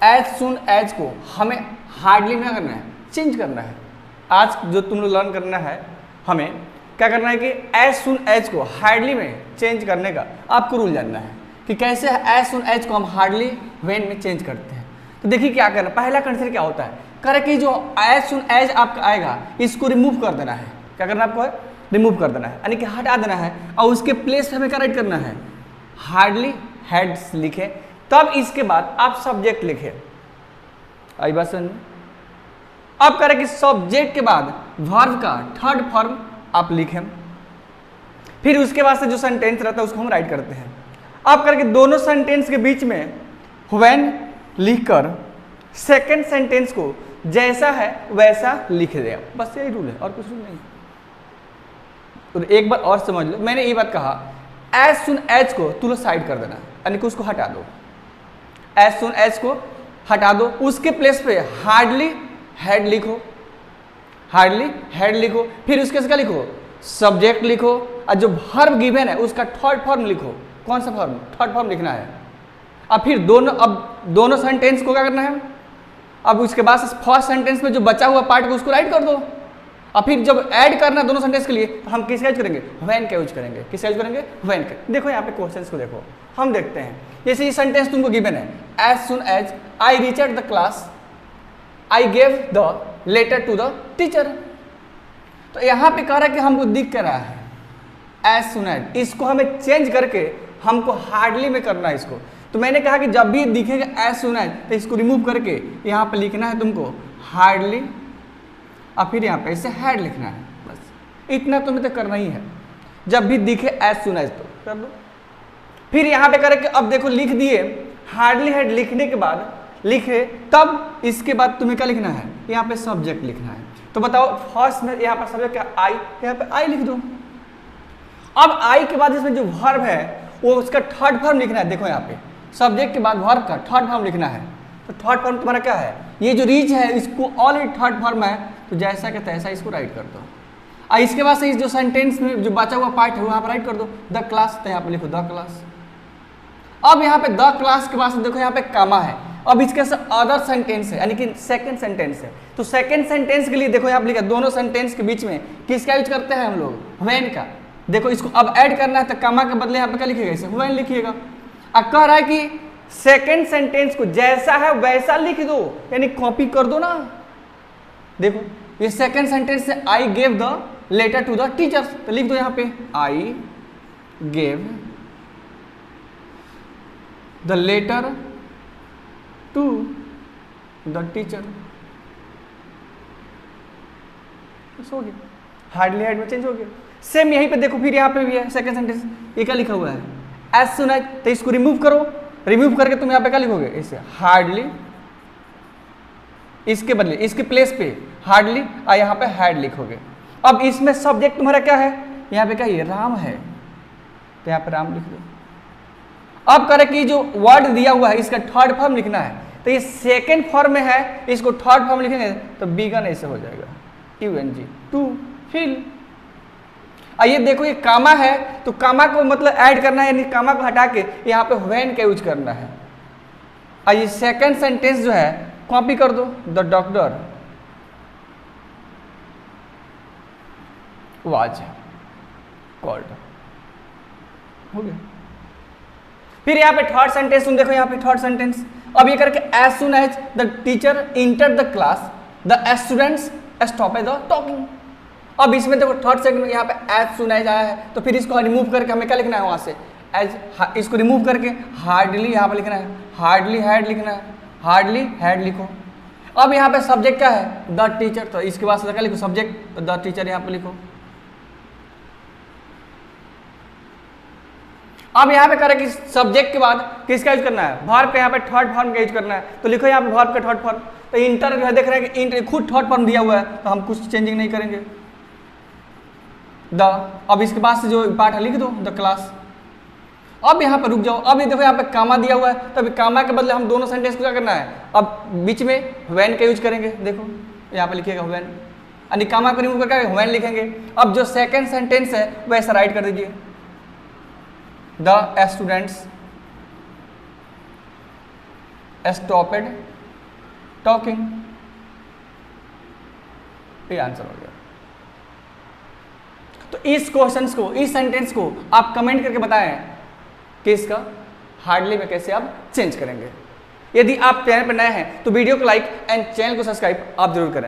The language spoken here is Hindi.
एज सुन एज को हमें हार्डली क्या करना है, चेंज करना है। आज जो तुम लोग लर्न करना है, हमें क्या करना है कि एज सुन एज को हार्डली में चेंज करने का आपको रूल जानना है कि कैसे एज सुन एज को हम हार्डली व्हेन में चेंज करते हैं। तो देखिए क्या करना, पहला कंडीशन क्या होता है, करे कि जो एज सुन एज आपका आएगा इसको रिमूव कर देना है। क्या करना आपको है, रिमूव कर देना है, यानी कि हटा देना है, और उसके प्लेस पे हमें क्या राइट करना है, हार्डली हैड्स लिखे। तब इसके बाद आप सब्जेक्ट लिखे। आई बात समझ में? अब करें कि सब्जेक्ट के बाद वर्ब का थर्ड फॉर्म आप लिखें, फिर उसके बाद से जो सेंटेंस रहता है उसको हम राइट करते हैं। अब करके दोनों सेंटेंस के बीच में व्हेन लिखकर सेकंड सेंटेंस को जैसा है वैसा लिख दे, बस यही रूल है और कुछ रूल नहीं। तो एक बार और समझ लो, मैंने ये बात कहा एज सुन एज को तू लोग साइड कर देना, यानी कि उसको हटा दो, एज सुन एज को हटा दो, उसके प्लेस पे हार्डली हैड लिखो, हार्डली हैड लिखो, फिर उसके क्या लिखो, सब्जेक्ट लिखो, और जो वर्ब गिवन है उसका थर्ड फॉर्म लिखो। कौन सा फॉर्म, थर्ड फॉर्म लिखना है। अब फिर दोनों सेंटेंस को क्या करना है, अब उसके बाद फर्स्ट सेंटेंस में जो बचा हुआ पार्ट को उसको राइट कर दो, और फिर जब ऐड करना दोनों सेंटेंस के लिए तो हम किसका यूज करेंगे, व्हेन का यूज करेंगे। किसका यूज करेंगे, व्हेन का। देखो यहाँ पे क्वेश्चंस को देखो, हम देखते हैं। जैसे ये सेंटेंस तुमको गिवन है, as soon as I reached the class I gave the letter to the teacher. तो यहाँ पे कह रहा है कि हमको दिख कर रहा है एज सुन एज, इसको हमें चेंज करके हमको हार्डली में करना है इसको। तो मैंने कहा कि जब भी दिखेगा एज सुन एज तो इसको रिमूव करके यहाँ पे लिखना है तुमको हार्डली, और फिर यहाँ पे इसे हैड लिखना है, बस इतना तुम्हें तो करना ही है। जब भी दिखे एज सुन एज तो कर दो। फिर यहाँ पे करें कि अब देखो लिख दिए, हार्डली हैड लिखने के बाद लिखे, तब इसके बाद तुम्हें क्या लिखना है, यहाँ पे सब्जेक्ट लिखना है। तो बताओ फर्स्ट में यहाँ पर सब्जेक्ट क्या, आई, यहाँ पे आई लिख दो। अब आई के बाद इसमें जो वर्ब है वो उसका थर्ड फॉर्म लिखना है। देखो यहाँ पे सब्जेक्ट के बाद वर्ब का थर्ड फॉर्म लिखना है। तो थर्ड फॉर्म तुम्हारा क्या है, ये जो रीच है इसको ऑलरेडी थर्ड फॉर्म है, तो जैसा कि तैसा इसको राइट कर दो। और इसके बाद से इस जो सेंटेंस में जो बचा हुआ पार्ट है वहाँ पर राइट कर दो द क्लास, तो यहाँ पे लिखो द क्लास। अब यहाँ पे द क्लास के बाद से देखो यहाँ पे कामा है, अब इसके साथ अदर सेंटेंस है, यानी कि सेकंड सेंटेंस है। तो सेकंड सेंटेंस के लिए देखो यहाँ पे लिखा, दोनों सेंटेंस के बीच में किसका यूज करते हैं हम लोग, व्हेन का। देखो इसको अब ऐड करना है तो कामा के बदले यहाँ पे क्या लिखिएगा, इसे व्हेन लिखिएगा। अब कह रहा है कि सेकंड सेंटेंस को जैसा है वैसा लिख दो, यानी कॉपी कर दो ना। देखो ये सेकंड सेंटेंस है I gave the letter to the teachers, तो लिख दो यहाँ पे I gave the letter to the teacher. हो गया, हार्डली हैड में चेंज हो गया। सेम यहीं पे देखो, फिर यहाँ पे भी है सेकंड सेंटेंस, ये क्या लिखा हुआ है एज सुन एज, तो इसको रिमूव करो, रिमूव करके तुम यहाँ पे क्या लिखोगे, इसे हार्डली, इसके बदले इसके प्लेस पे हार्डली, और यहाँ पे हैड लिखोगे। अब इसमें सब्जेक्ट तुम्हारा क्या है, यहाँ पे क्या है, राम है, तो यहाँ पे राम लिख दो। अब करें कि जो वर्ड दिया हुआ है इसका थर्ड फॉर्म लिखना है, तो ये सेकेंड फॉर्म में है, इसको थर्ड फॉर्म लिखेंगे तो बिगन ऐसे हो जाएगा, UNG टू फिल। ये देखो ये कामा है, तो कामा को मतलब ऐड करना है, यानी कामा को हटा के यहाँ पे व्हेन का यूज करना है। और ये सेकंड सेंटेंस जो है कॉपी कर दो, द डॉक्टर वाज कॉल्ड, हो गया। फिर यहाँ पे थर्ड सेंटेंस तुम देखो, यहाँ पे थर्ड सेंटेंस अब ये करके as soon as the teacher enter the class the students stop the talking. अब इसमें देखो थर्ड सेकंड में यहाँ पे एज सुन एज आया है, तो फिर इसको रिमूव करके हमें क्या लिखना है वहाँ से एज, इसको रिमूव करके हार्डली यहाँ पे लिखना है, हार्डली हैड लिखना है, हार्डली हैड लिखो। अब यहाँ पे सब्जेक्ट क्या है, द टीचर, तो इसके बाद से क्या लिखो, सब्जेक्ट द टीचर यहाँ पे लिखो। अब यहाँ पे करें कि सब्जेक्ट के बाद किसका यूज करना है, वर्ब का यहाँ पे थर्ड फॉर्म का यूज करना है, तो लिखो यहाँ पे वर्ब का थर्ड फॉर्म। तो इंटर जो है देख रहे हैं कि इंटर खुद थर्ड फॉर्म दिया हुआ है, तो हम कुछ चेंजिंग नहीं करेंगे द। अब इसके बाद से जो पार्ट है लिख दो द क्लास। अब यहाँ पे रुक जाओ, अब ये देखो यहाँ पे कामा दिया हुआ है, तो अभी कामा के बदले हम दोनों सेंटेंस को क्या करना है, अब बीच में व्हेन का यूज करेंगे। देखो यहाँ पे लिखिएगा व्हेन, यानी कामा को रिमूव करके व्हेन लिखेंगे। अब जो सेकंड सेंटेंस है वैसा राइट कर दीजिए, द स्टूडेंट्स स्टॉपेड टॉकिंग, ये आंसर हो गया। तो इस क्वेश्चंस को, इस सेंटेंस को आप कमेंट करके बताएं कि इसका हार्डली में कैसे आप चेंज करेंगे। यदि आप चैनल पर नए हैं तो वीडियो को लाइक एंड चैनल को सब्सक्राइब आप जरूर करें।